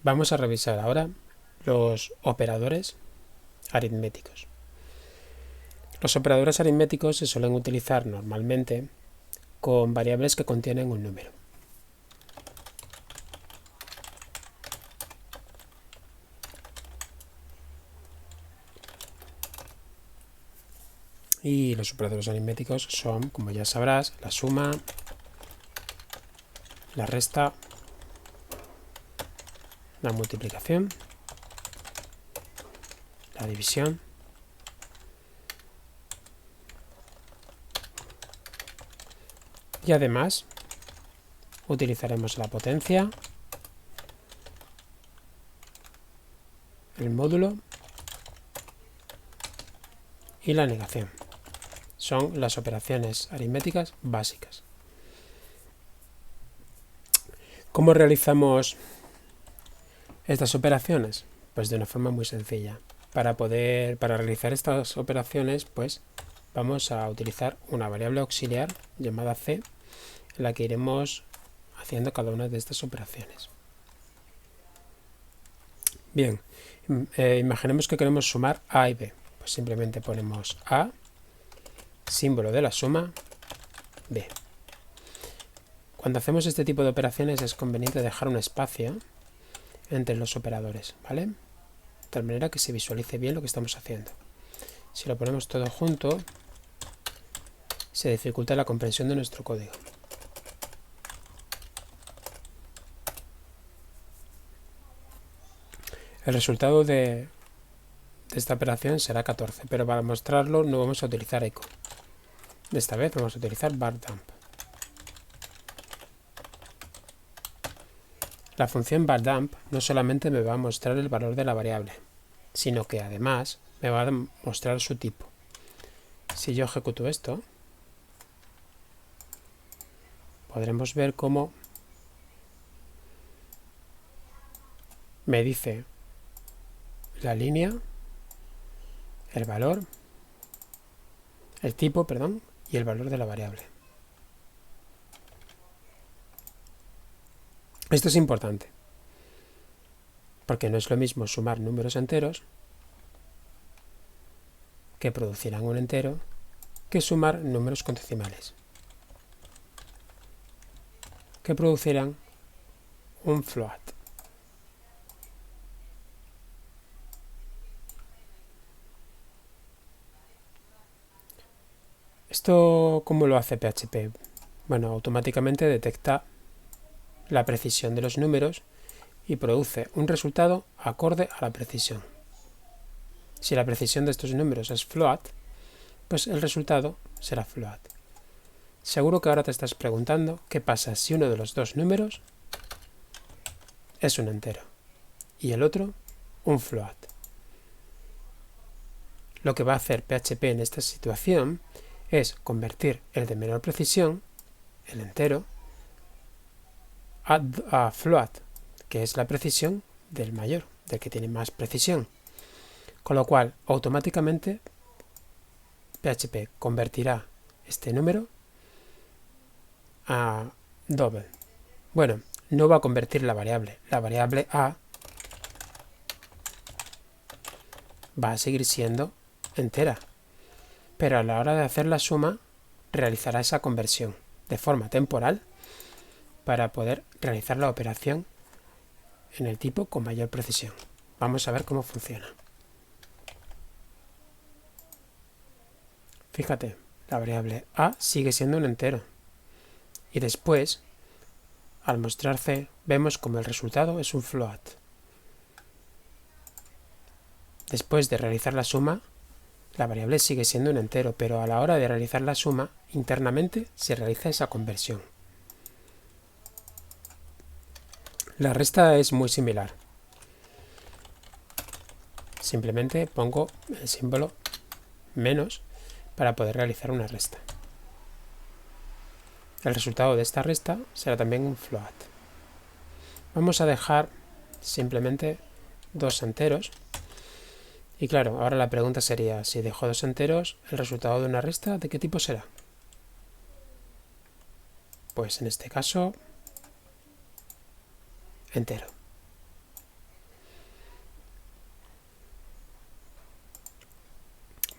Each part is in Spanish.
Vamos a revisar ahora los operadores aritméticos. Los operadores aritméticos se suelen utilizar normalmente con variables que contienen un número. Y los operadores aritméticos son, como ya sabrás, la suma, la resta, la multiplicación, la división y además utilizaremos la potencia, el módulo y la negación. Son las operaciones aritméticas básicas. ¿Cómo realizamos estas operaciones? Pues de una forma muy sencilla. Para realizar estas operaciones, pues vamos a utilizar una variable auxiliar llamada c, en la que iremos haciendo cada una de estas operaciones. Bien, imaginemos que queremos sumar a y b. Pues simplemente ponemos a, símbolo de la suma, b. Cuando hacemos este tipo de operaciones es conveniente dejar un espacio entre los operadores, ¿vale? De tal manera que se visualice bien lo que estamos haciendo. Si lo ponemos todo junto, se dificulta la comprensión de nuestro código. El resultado de esta operación será 14, pero para mostrarlo no vamos a utilizar echo. Esta vez vamos a utilizar bardump. La función bardump no solamente me va a mostrar el valor de la variable, sino que además me va a mostrar su tipo. Si yo ejecuto esto, podremos ver cómo me dice la línea, el valor, el tipo, perdón, y el valor de la variable. Esto es importante, porque no es lo mismo sumar números enteros que producirán un entero que sumar números con decimales que producirán un float. ¿Esto cómo lo hace PHP? Bueno, automáticamente detecta la precisión de los números y produce un resultado acorde a la precisión. Si la precisión de estos números es float, pues el resultado será float. Seguro que ahora te estás preguntando qué pasa si uno de los dos números es un entero y el otro un float. Lo que va a hacer PHP en esta situación es convertir el de menor precisión, el entero, a float, que es la precisión del mayor, del que tiene más precisión. Con lo cual, automáticamente, PHP convertirá este número a double. Bueno, no va a convertir la variable. La variable a va a seguir siendo entera, pero a la hora de hacer la suma realizará esa conversión de forma temporal para poder realizar la operación en el tipo con mayor precisión. Vamos a ver cómo funciona. Fíjate, la variable a sigue siendo un entero y después, al mostrar c, vemos como el resultado es un float. Después de realizar la suma, la variable sigue siendo un entero, pero a la hora de realizar la suma, internamente se realiza esa conversión. La resta es muy similar. Simplemente pongo el símbolo menos para poder realizar una resta. El resultado de esta resta será también un float. Vamos a dejar simplemente dos enteros. Y claro, ahora la pregunta sería, si dejo dos enteros, ¿el resultado de una resta de qué tipo será? Pues en este caso, entero.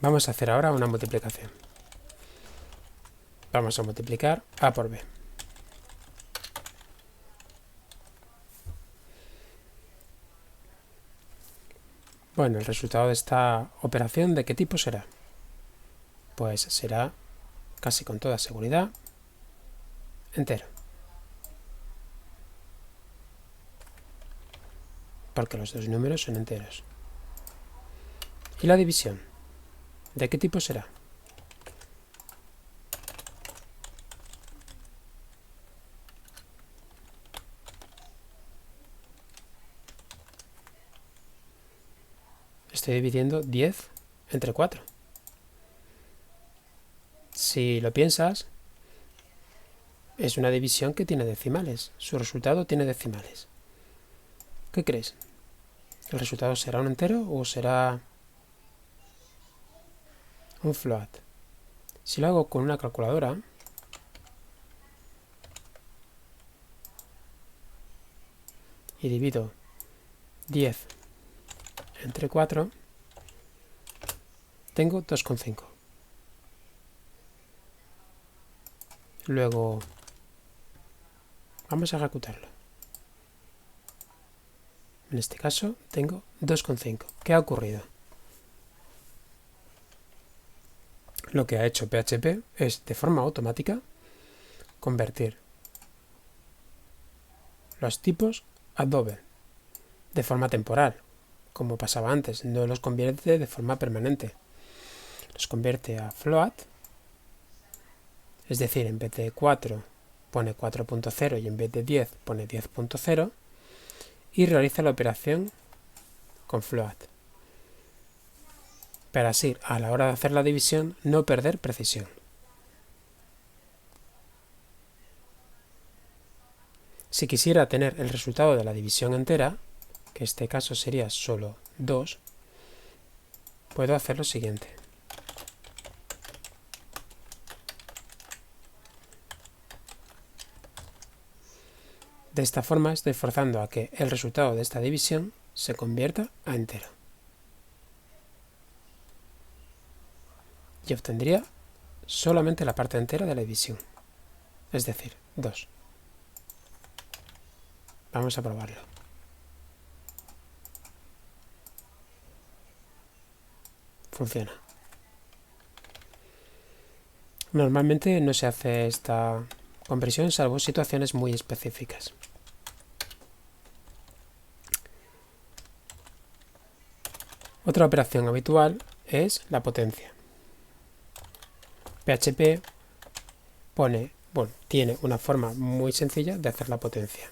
Vamos a hacer ahora una multiplicación. Vamos a multiplicar A por B. Bueno, el resultado de esta operación, ¿de qué tipo será? Pues será, casi con toda seguridad, entero. Porque los dos números son enteros. ¿Y la división? ¿De qué tipo será? Estoy dividiendo 10 entre 4. Si lo piensas, es una división que tiene decimales. Su resultado tiene decimales. ¿Qué crees? ¿El resultado será un entero o será un float? Si lo hago con una calculadora, y divido 10 entre 4, tengo 2,5. Luego, vamos a ejecutarlo. En este caso, tengo 2,5. ¿Qué ha ocurrido? Lo que ha hecho PHP es, de forma automática, convertir los tipos a double, de forma temporal, como pasaba antes. No los convierte de forma permanente. Los convierte a float, es decir, en vez de 4 pone 4.0 y en vez de 10 pone 10.0, y realiza la operación con float, para así, a la hora de hacer la división, no perder precisión. Si quisiera tener el resultado de la división entera, que en este caso sería solo 2, puedo hacer lo siguiente. De esta forma estoy forzando a que el resultado de esta división se convierta a entero. Y obtendría solamente la parte entera de la división, es decir, 2. Vamos a probarlo. Funciona. Normalmente no se hace esta conversión salvo situaciones muy específicas. Otra operación habitual es la potencia. PHP tiene una forma muy sencilla de hacer la potencia.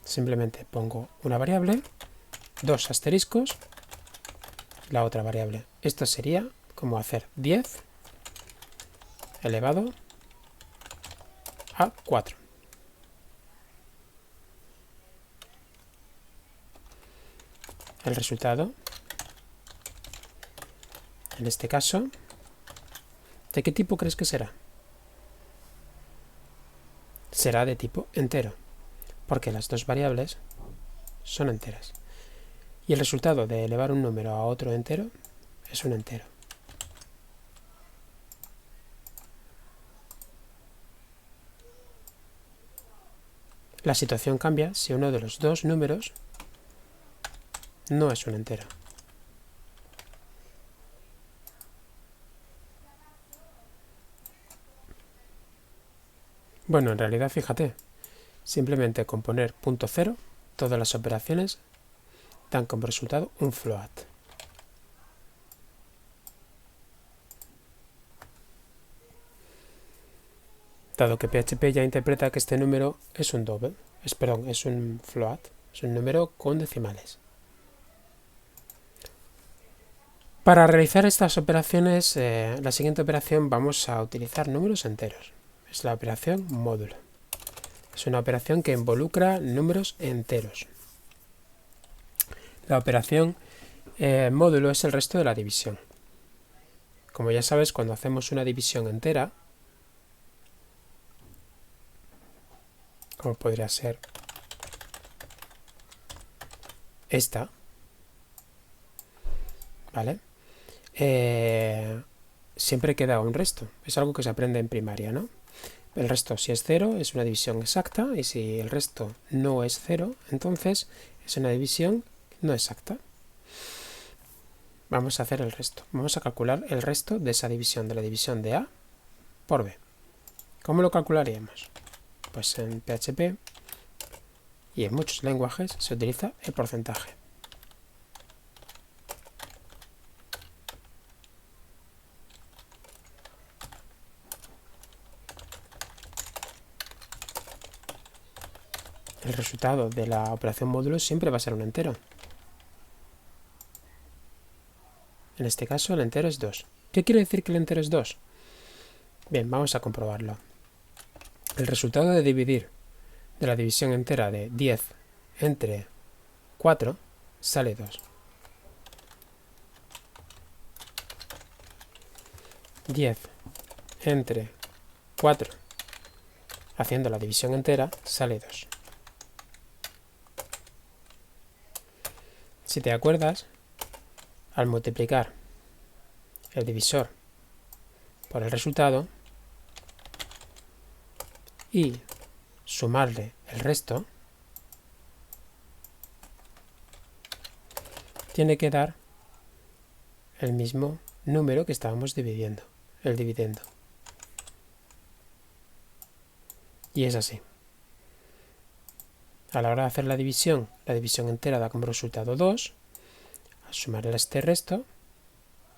Simplemente pongo una variable, 2 asteriscos, la otra variable. Esto sería como hacer 10 elevado a 4. El resultado, en este caso, ¿de qué tipo crees que será? Será de tipo entero, porque las dos variables son enteras. Y el resultado de elevar un número a otro entero es un entero. La situación cambia si uno de los dos números no es un entero. Bueno, en realidad fíjate, simplemente con poner punto cero, todas las operaciones dan como resultado un float. Dado que PHP ya interpreta que este número es un double, es un float, es un número con decimales. Para realizar estas operaciones, la siguiente operación vamos a utilizar números enteros. Es la operación módulo. Es una operación que involucra números enteros. La operación módulo es el resto de la división. Como ya sabes, cuando hacemos una división entera, como podría ser esta, ¿vale? siempre queda un resto. Es algo que se aprende en primaria, ¿no? El resto, si es 0, es una división exacta, y si el resto no es 0, entonces es una división no exacta. Vamos a hacer el resto. Vamos a calcular el resto de esa división, de la división de A por B. ¿Cómo lo calcularíamos? Pues en PHP y en muchos lenguajes se utiliza el porcentaje. El resultado de la operación módulo siempre va a ser un entero. En este caso el entero es 2. ¿Qué quiere decir que el entero es 2? Bien, vamos a comprobarlo. El resultado de dividir de la división entera de 10 entre 4 sale 2. 10 entre 4 haciendo la división entera sale 2. Si te acuerdas, al multiplicar el divisor por el resultado y sumarle el resto, tiene que dar el mismo número que estábamos dividiendo, el dividendo. Y es así. A la hora de hacer la división entera da como resultado 2. Al sumar este resto,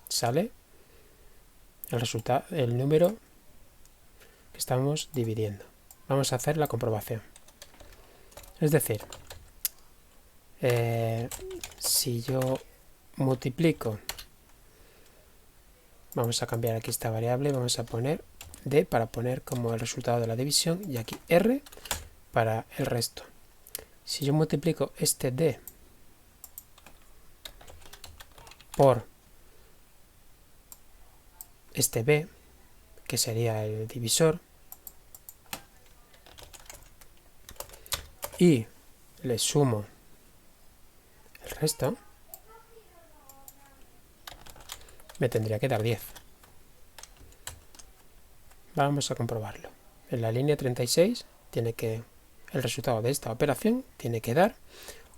sale el número que estamos dividiendo. Vamos a hacer la comprobación. Es decir, si yo multiplico, vamos a cambiar aquí esta variable, vamos a poner D para poner como el resultado de la división y aquí R para el resto. Si yo multiplico este D por este B, que sería el divisor, y le sumo el resto, me tendría que dar 10. Vamos a comprobarlo. En la línea 36 el resultado de esta operación tiene que dar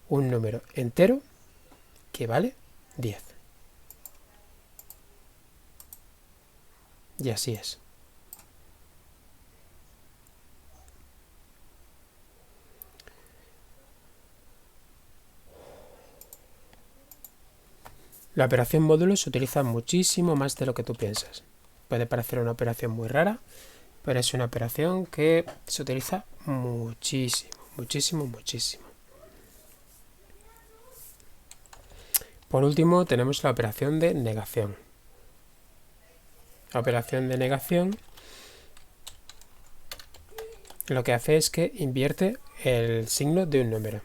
un número entero que vale 10. Y así es. La operación módulo se utiliza muchísimo más de lo que tú piensas. Puede parecer una operación muy rara, pero es una operación que se utiliza muchísimo, muchísimo, muchísimo. Por último, tenemos la operación de negación. La operación de negación lo que hace es que invierte el signo de un número.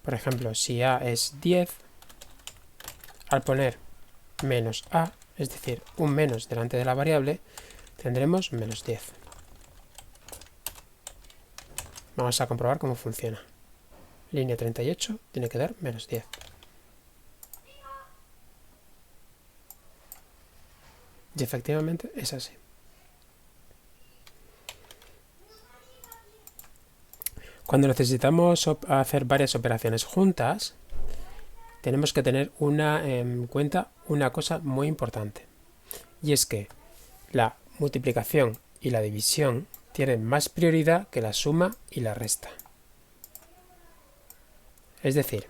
Por ejemplo, si A es 10, al poner menos A, es decir, un menos delante de la variable, tendremos menos 10. Vamos a comprobar cómo funciona. Línea 38 tiene que dar menos 10. Y efectivamente es así. Cuando necesitamos hacer varias operaciones juntas, tenemos que tener en cuenta una cosa muy importante. Y es que la multiplicación y la división tienen más prioridad que la suma y la resta. Es decir,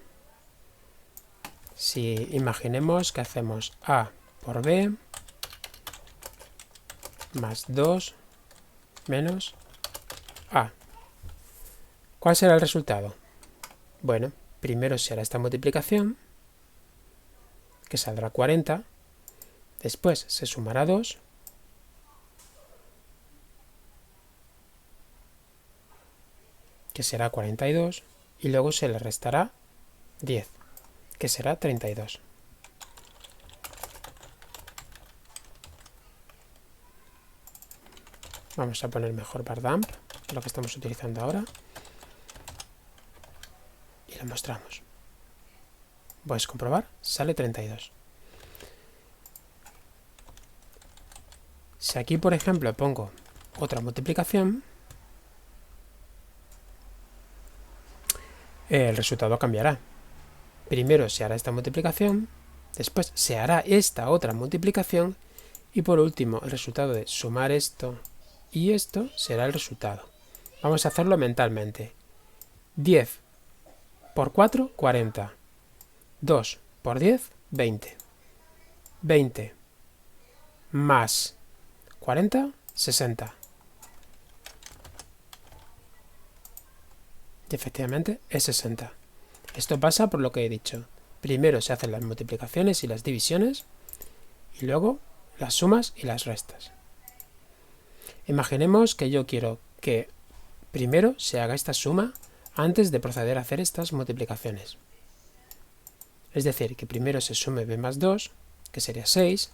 si imaginemos que hacemos A por B más 2 menos A. ¿Cuál será el resultado? Bueno, primero será esta multiplicación, que saldrá 40, después se sumará 2, que será 42, y luego se le restará 10, que será 32. Vamos a poner mejor bardamp, lo que estamos utilizando ahora, y lo mostramos. Puedes comprobar, sale 32. Si aquí, por ejemplo, pongo otra multiplicación, el resultado cambiará. Primero se hará esta multiplicación, después se hará esta otra multiplicación y por último el resultado de sumar esto y esto será el resultado. Vamos a hacerlo mentalmente. 10 por 4, 40. 2 por 10, 20. 20 más 40, 60. Y efectivamente es 60. Esto pasa por lo que he dicho. Primero se hacen las multiplicaciones y las divisiones y luego las sumas y las restas. Imaginemos que yo quiero que primero se haga esta suma antes de proceder a hacer estas multiplicaciones. Es decir, que primero se sume b más 2, que sería 6,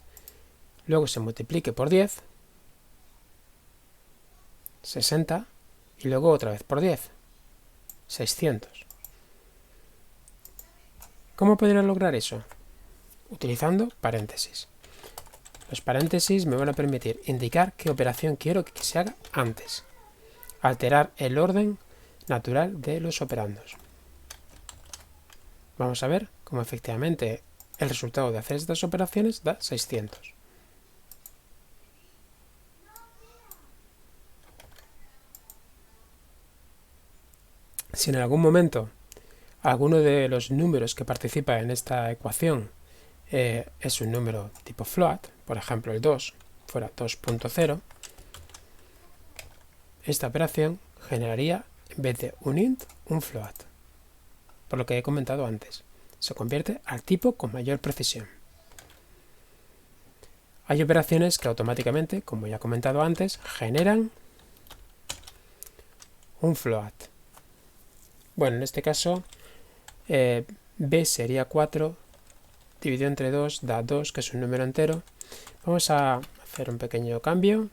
luego se multiplique por 10, 60, y luego otra vez por 10, 600. ¿Cómo podría lograr eso? Utilizando paréntesis. Los paréntesis me van a permitir indicar qué operación quiero que se haga antes. Alterar el orden natural de los operandos. Vamos a ver cómo efectivamente el resultado de hacer estas operaciones da 600. Si en algún momento alguno de los números que participa en esta ecuación es un número tipo float, por ejemplo el 2 fuera 2.0, esta operación generaría en vez de un int, un float. Por lo que he comentado antes, se convierte al tipo con mayor precisión. Hay operaciones que automáticamente, como ya he comentado antes, generan un float. Bueno, en este caso b sería 4 dividido entre 2 da 2, que es un número entero. Vamos a hacer un pequeño cambio.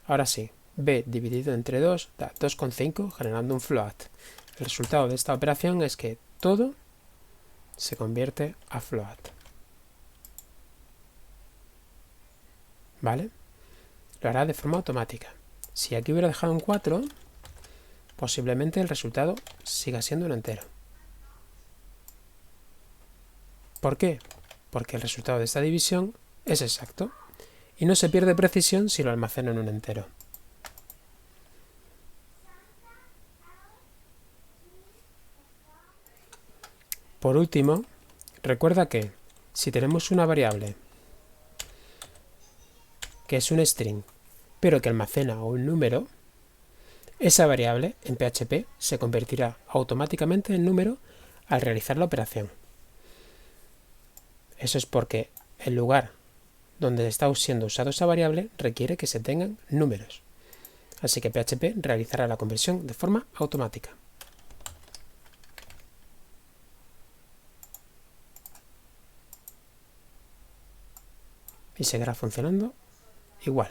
Ahora sí, b dividido entre 2 da 2,5, generando un float. El resultado de esta operación es que todo se convierte a float. ¿Vale? Lo hará de forma automática. Si aquí hubiera dejado un 4, posiblemente el resultado siga siendo un entero. ¿Por qué? Porque el resultado de esta división es exacto y no se pierde precisión si lo almaceno en un entero. Por último, recuerda que si tenemos una variable que es un string, pero que almacena un número, esa variable en PHP se convertirá automáticamente en número al realizar la operación. Eso es porque el lugar donde está siendo usada esa variable requiere que se tengan números. Así que PHP realizará la conversión de forma automática. Y seguirá funcionando igual.